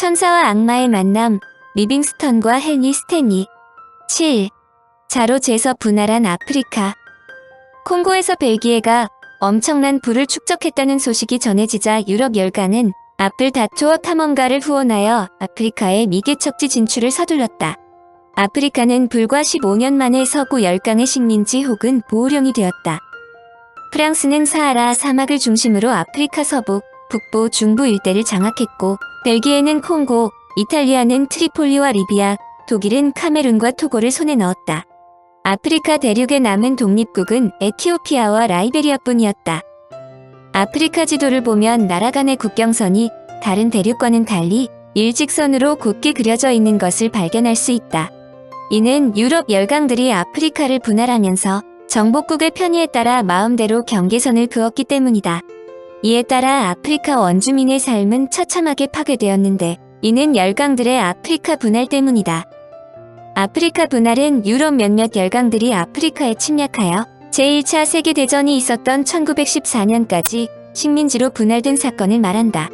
천사와 악마의 만남, 리빙스턴과 헨리 스탠리. 7. 자로 재서 분할한 아프리카. 콩고에서 벨기에가 엄청난 부를 축적했다는 소식이 전해지자 유럽 열강은 앞을 다투어 탐험가를 후원하여 아프리카의 미개척지 진출을 서둘렀다. 아프리카는 불과 15년 만에 서구 열강의 식민지 혹은 보호령이 되었다. 프랑스는 사하라 사막을 중심으로 아프리카 서부, 북부, 중부 일대를 장악했고, 벨기에는 콩고, 이탈리아는 트리폴리와 리비아, 독일은 카메룬과 토고를 손에 넣었다. 아프리카 대륙에 남은 독립국은 에티오피아와 라이베리아뿐이었다. 아프리카 지도를 보면 나라 간의 국경선이 다른 대륙과는 달리 일직선으로 곧게 그려져 있는 것을 발견할 수 있다. 이는 유럽 열강들이 아프리카를 분할하면서 정복국의 편의에 따라 마음대로 경계선을 그었기 때문이다. 이에 따라 아프리카 원주민의 삶은 처참하게 파괴되었는데 이는 열강들의 아프리카 분할 때문이다. 아프리카 분할은 유럽 몇몇 열강들이 아프리카에 침략하여 제1차 세계대전이 있었던 1914년까지 식민지로 분할된 사건을 말한다.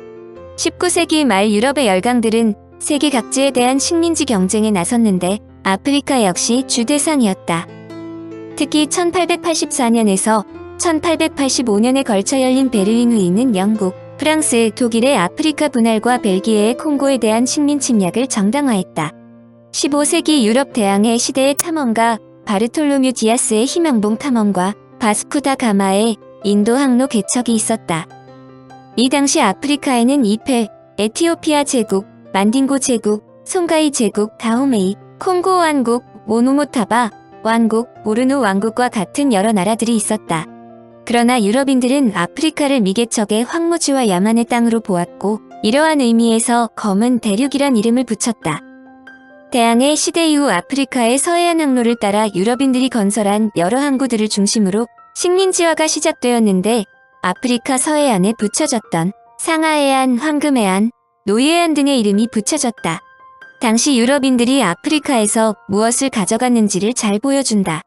19세기 말 유럽의 열강들은 세계 각지에 대한 식민지 경쟁에 나섰는데 아프리카 역시 주대상이었다. 특히 1884년에서 1885년에 걸쳐 열린 베를린 회의는 영국, 프랑스, 독일의 아프리카 분할과 벨기에의 콩고에 대한 식민 침략을 정당화했다. 15세기 유럽 대항해 시대의 탐험가 바르톨로뮤 디아스의 희망봉 탐험과 바스쿠 다 가마의 인도 항로 개척이 있었다. 이 당시 아프리카에는 이페, 에티오피아 제국, 만딩고 제국, 송가이 제국, 다호메이, 콩고 왕국, 모노모타바 왕국, 모르누 왕국과 같은 여러 나라들이 있었다. 그러나 유럽인들은 아프리카를 미개척의 황무지와 야만의 땅으로 보았고 이러한 의미에서 검은 대륙이란 이름을 붙였다. 대항해 시대 이후 아프리카의 서해안 항로를 따라 유럽인들이 건설한 여러 항구들을 중심으로 식민지화가 시작되었는데 아프리카 서해안에 붙여졌던 상하해안, 황금해안, 노예해안 등의 이름이 붙여졌다. 당시 유럽인들이 아프리카에서 무엇을 가져갔는지를 잘 보여준다.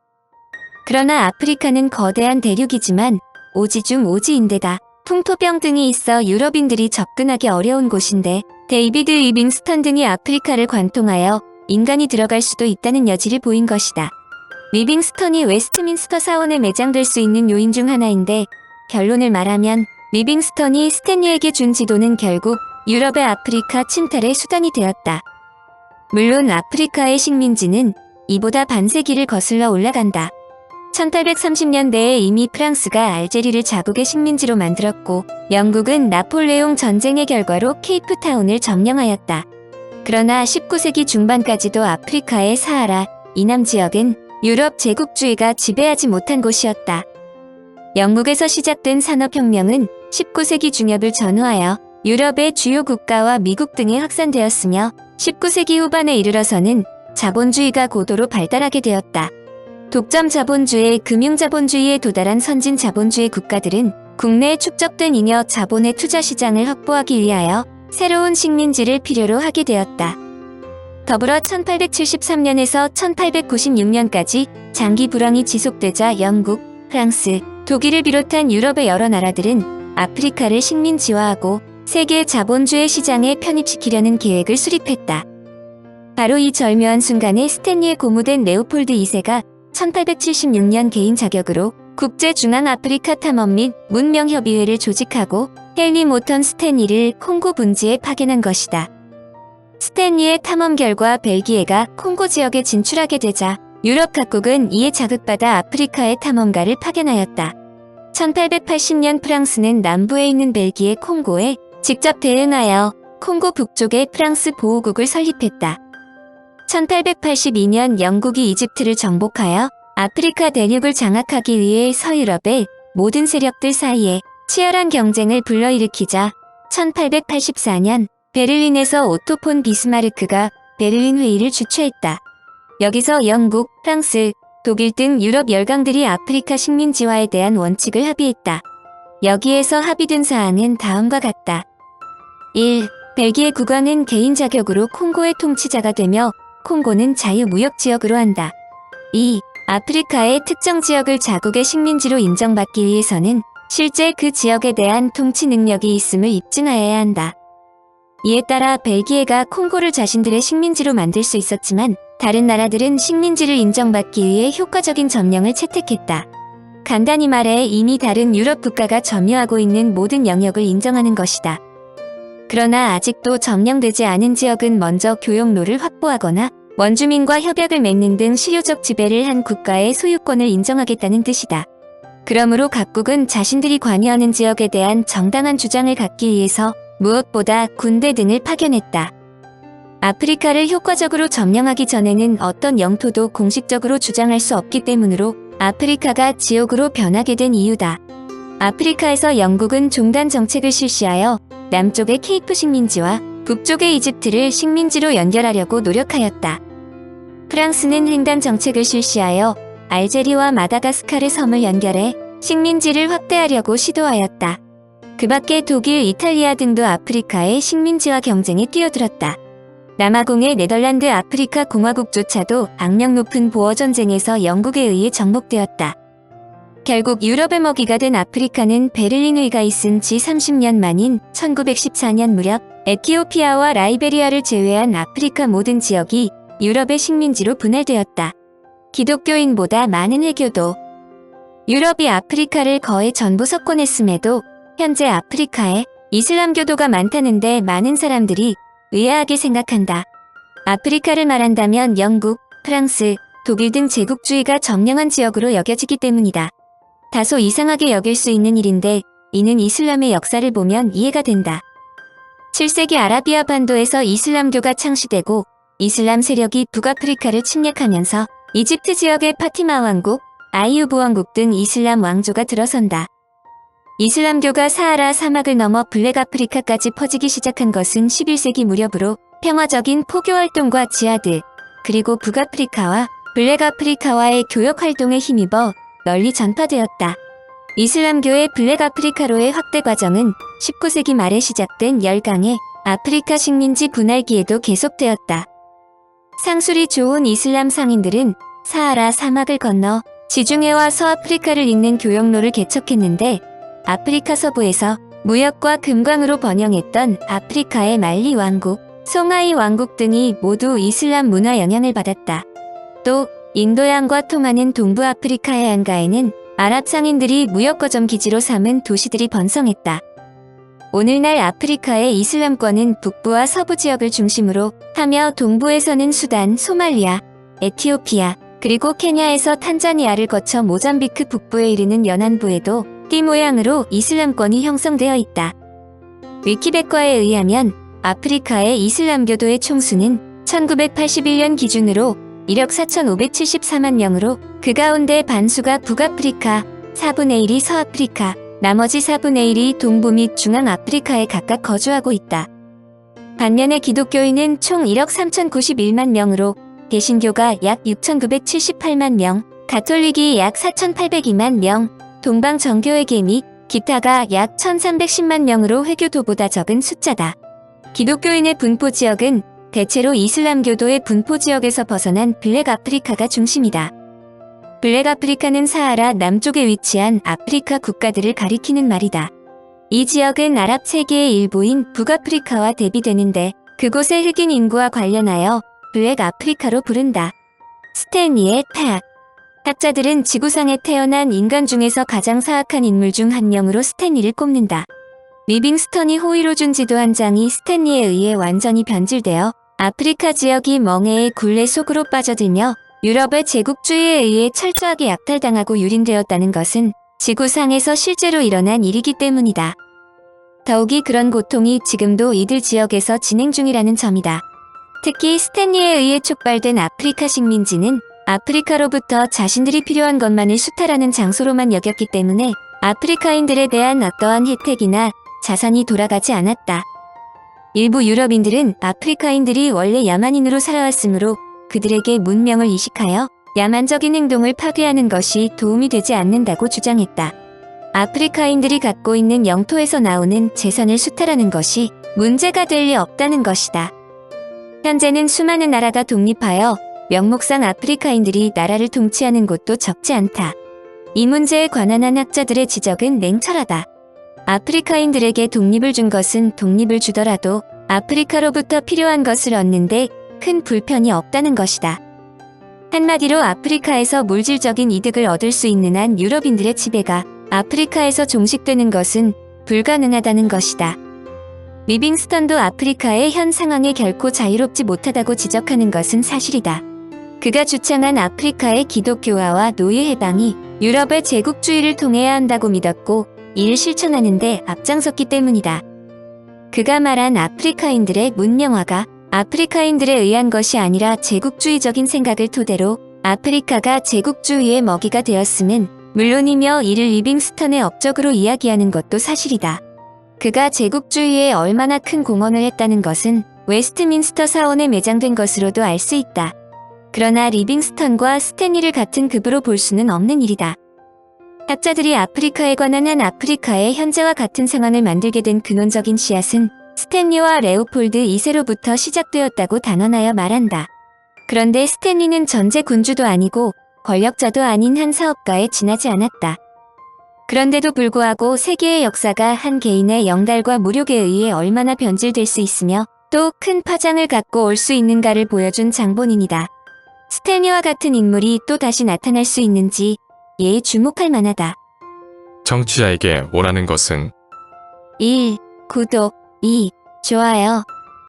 그러나 아프리카는 거대한 대륙이지만 오지 중 오지인데다 풍토병 등이 있어 유럽인들이 접근하기 어려운 곳인데 데이비드 리빙스턴 등이 아프리카를 관통하여 인간이 들어갈 수도 있다는 여지를 보인 것이다. 리빙스턴이 웨스트민스터 사원에 매장될 수 있는 요인 중 하나인데 결론을 말하면 리빙스턴이 스탠리에게 준 지도는 결국 유럽의 아프리카 침탈의 수단이 되었다. 물론 아프리카의 식민지는 이보다 반세기를 거슬러 올라간다. 1830년대에 이미 프랑스가 알제리를 자국의 식민지로 만들었고 영국은 나폴레옹 전쟁의 결과로 케이프타운을 점령하였다. 그러나 19세기 중반까지도 아프리카의 사하라, 이남 지역은 유럽 제국주의가 지배하지 못한 곳이었다. 영국에서 시작된 산업혁명은 19세기 중엽을 전후하여 유럽의 주요 국가와 미국 등에 확산되었으며 19세기 후반에 이르러서는 자본주의가 고도로 발달하게 되었다. 독점 자본주의, 금융자본주의에 도달한 선진 자본주의 국가들은 국내에 축적된 잉여 자본의 투자 시장을 확보하기 위하여 새로운 식민지를 필요로 하게 되었다. 더불어 1873년에서 1896년까지 장기 불황이 지속되자 영국, 프랑스, 독일을 비롯한 유럽의 여러 나라들은 아프리카를 식민지화하고 세계 자본주의 시장에 편입시키려는 계획을 수립했다. 바로 이 절묘한 순간에 스탠리에 고무된 레오폴드 2세가 1876년 개인 자격으로 국제중앙아프리카 탐험 및 문명협의회를 조직하고 헨리 모턴 스탠리를 콩고 분지에 파견한 것이다. 스탠리의 탐험 결과 벨기에가 콩고 지역에 진출하게 되자 유럽 각국은 이에 자극받아 아프리카의 탐험가를 파견하였다. 1880년 프랑스는 남부에 있는 벨기에 콩고에 직접 대응하여 콩고 북쪽에 프랑스 보호국을 설립했다. 1882년 영국이 이집트를 정복하여 아프리카 대륙을 장악하기 위해 서유럽의 모든 세력들 사이에 치열한 경쟁을 불러일으키자 1884년 베를린에서 오토 폰 비스마르크가 베를린 회의를 주최했다. 여기서 영국, 프랑스, 독일 등 유럽 열강들이 아프리카 식민지화에 대한 원칙을 합의했다. 여기에서 합의된 사항은 다음과 같다. 1. 벨기에 국왕은 개인 자격으로 콩고의 통치자가 되며 콩고는 자유무역지역으로 한다. 2. 아프리카의 특정 지역을 자국의 식민지로 인정받기 위해서는 실제 그 지역에 대한 통치 능력이 있음을 입증하여야 한다. 이에 따라 벨기에가 콩고를 자신들의 식민지로 만들 수 있었지만 다른 나라들은 식민지를 인정받기 위해 효과적인 점령을 채택했다. 간단히 말해 이미 다른 유럽 국가가 점유하고 있는 모든 영역을 인정하는 것이다. 그러나 아직도 점령되지 않은 지역은 먼저 교역로를 확보하거나 원주민과 협약을 맺는 등 실효적 지배를 한 국가의 소유권을 인정하겠다는 뜻이다. 그러므로 각국은 자신들이 관여하는 지역에 대한 정당한 주장을 갖기 위해서 무엇보다 군대 등을 파견했다. 아프리카를 효과적으로 점령하기 전에는 어떤 영토도 공식적으로 주장할 수 없기 때문으로 아프리카가 지옥으로 변하게 된 이유다. 아프리카에서 영국은 종단 정책을 실시하여 남쪽의 케이프 식민지와 북쪽의 이집트를 식민지로 연결하려고 노력하였다. 프랑스는 횡단 정책을 실시하여 알제리와 마다가스카르 섬을 연결해 식민지를 확대하려고 시도하였다. 그 밖에 독일, 이탈리아 등도 아프리카의 식민지화 경쟁에 뛰어들었다. 남아공의 네덜란드 아프리카 공화국조차도 악명 높은 보어 전쟁에서 영국에 의해 정복되었다. 결국 유럽의 먹이가 된 아프리카는 베를린 의가 있은 지 30년 만인 1914년 무렵 에티오피아와 라이베리아를 제외한 아프리카 모든 지역이 유럽의 식민지로 분할되었다. 기독교인보다 많은 회교도. 유럽이 아프리카를 거의 전부 석권했음에도 현재 아프리카에 이슬람교도가 많다는데 많은 사람들이 의아하게 생각한다. 아프리카를 말한다면 영국, 프랑스, 독일 등 제국주의가 점령한 지역으로 여겨지기 때문이다. 다소 이상하게 여길 수 있는 일인데 이는 이슬람의 역사를 보면 이해가 된다. 7세기 아라비아 반도에서 이슬람교가 창시되고 이슬람 세력이 북아프리카를 침략하면서 이집트 지역의 파티마 왕국, 아이유브 왕국 등 이슬람 왕조가 들어선다. 이슬람교가 사하라 사막을 넘어 블랙아프리카까지 퍼지기 시작한 것은 11세기 무렵으로 평화적인 포교활동과 지하드, 그리고 북아프리카와 블랙아프리카와의 교역활동에 힘입어 널리 전파되었다. 이슬람교의 블랙아프리카로의 확대 과정은 19세기 말에 시작된 열강의 아프리카 식민지 분할기에도 계속되었다. 상술이 좋은 이슬람 상인들은 사하라 사막을 건너 지중해와 서아프리카를 잇는 교역로를 개척했는데 아프리카 서부에서 무역과 금광으로 번영했던 아프리카의 말리 왕국, 송하이 왕국 등이 모두 이슬람 문화 영향을 받았다. 또 인도양과 통하는 동부 아프리카 해안가에는 아랍 상인들이 무역거점 기지로 삼은 도시들이 번성했다. 오늘날 아프리카의 이슬람권은 북부와 서부 지역을 중심으로 하며 동부에서는 수단, 소말리아, 에티오피아, 그리고 케냐에서 탄자니아를 거쳐 모잠비크 북부에 이르는 연안부에도 띠 모양으로 이슬람권이 형성되어 있다. 위키백과에 의하면 아프리카의 이슬람교도의 총수는 1981년 기준으로 1억 4,574만 명으로 그 가운데 반수가 북아프리카, 4분의 1이 서아프리카, 나머지 4분의 1이 동부 및 중앙아프리카에 각각 거주하고 있다. 반면에 기독교인은 총 1억 3,091만 명으로 개신교가 약 6,978만 명, 가톨릭이 약 4,802만 명, 동방 정교회계 및 기타가 약 1,310만 명으로 회교도보다 적은 숫자다. 기독교인의 분포 지역은 대체로 이슬람교도의 분포 지역에서 벗어난 블랙아프리카가 중심이다. 블랙아프리카는 사하라 남쪽에 위치한 아프리카 국가들을 가리키는 말이다. 이 지역은 아랍 세계의 일부인 북아프리카와 대비되는데 그곳의 흑인 인구와 관련하여 블랙아프리카로 부른다. 스탠리의 탁. 학자들은 지구상에 태어난 인간 중에서 가장 사악한 인물 중 한 명으로 스탠리를 꼽는다. 리빙스턴이 호의로 준 지도 한 장이 스탠리에 의해 완전히 변질되어 아프리카 지역이 멍해의 굴레 속으로 빠져들며 유럽의 제국주의에 의해 철저하게 약탈당하고 유린되었다는 것은 지구상에서 실제로 일어난 일이기 때문이다. 더욱이 그런 고통이 지금도 이들 지역에서 진행 중이라는 점이다. 특히 스탠리에 의해 촉발된 아프리카 식민지는 아프리카로부터 자신들이 필요한 것만을 수탈하는 장소로만 여겼기 때문에 아프리카인들에 대한 어떠한 혜택이나 자산이 돌아가지 않았다. 일부 유럽인들은 아프리카인들이 원래 야만인으로 살아왔으므로 그들에게 문명을 이식하여 야만적인 행동을 파괴하는 것이 도움이 되지 않는다고 주장했다. 아프리카인들이 갖고 있는 영토에서 나오는 재산을 수탈하는 것이 문제가 될 리 없다는 것이다. 현재는 수많은 나라가 독립하여 명목상 아프리카인들이 나라를 통치하는 곳도 적지 않다. 이 문제에 관한 한 학자들의 지적은 냉철하다. 아프리카인들에게 독립을 준 것은 독립을 주더라도 아프리카로부터 필요한 것을 얻는데 큰 불편이 없다는 것이다. 한마디로 아프리카에서 물질적인 이득을 얻을 수 있는 한 유럽인들의 지배가 아프리카에서 종식되는 것은 불가능하다는 것이다. 리빙스턴도 아프리카의 현 상황에 결코 자유롭지 못하다고 지적하는 것은 사실이다. 그가 주창한 아프리카의 기독교화와 노예 해방이 유럽의 제국주의를 통해야 한다고 믿었고 이를 실천하는 데 앞장섰기 때문이다. 그가 말한 아프리카인들의 문명화가 아프리카인들에 의한 것이 아니라 제국주의적인 생각을 토대로 아프리카가 제국주의의 먹이가 되었음은 물론이며 이를 리빙스턴의 업적으로 이야기하는 것도 사실이다. 그가 제국주의에 얼마나 큰 공헌을 했다는 것은 웨스트민스터 사원에 매장된 것으로도 알 수 있다. 그러나 리빙스턴과 스탠리를 같은 급으로 볼 수는 없는 일이다. 학자들이 아프리카에 관한 한 아프리카의 현재와 같은 상황을 만들게 된 근원적인 씨앗은 스탠리와 레오폴드 2세로부터 시작되었다고 단언하여 말한다. 그런데 스탠리는 전제 군주도 아니고 권력자도 아닌 한 사업가에 지나지 않았다. 그런데도 불구하고 세계의 역사가 한 개인의 영달과 무력에 의해 얼마나 변질될 수 있으며 또 큰 파장을 갖고 올 수 있는가를 보여준 장본인이다. 스탠리와 같은 인물이 또 다시 나타날 수 있는지 예에 주목할 만하다. 청취자에게 원하는 것은 1. 구독 2. 좋아요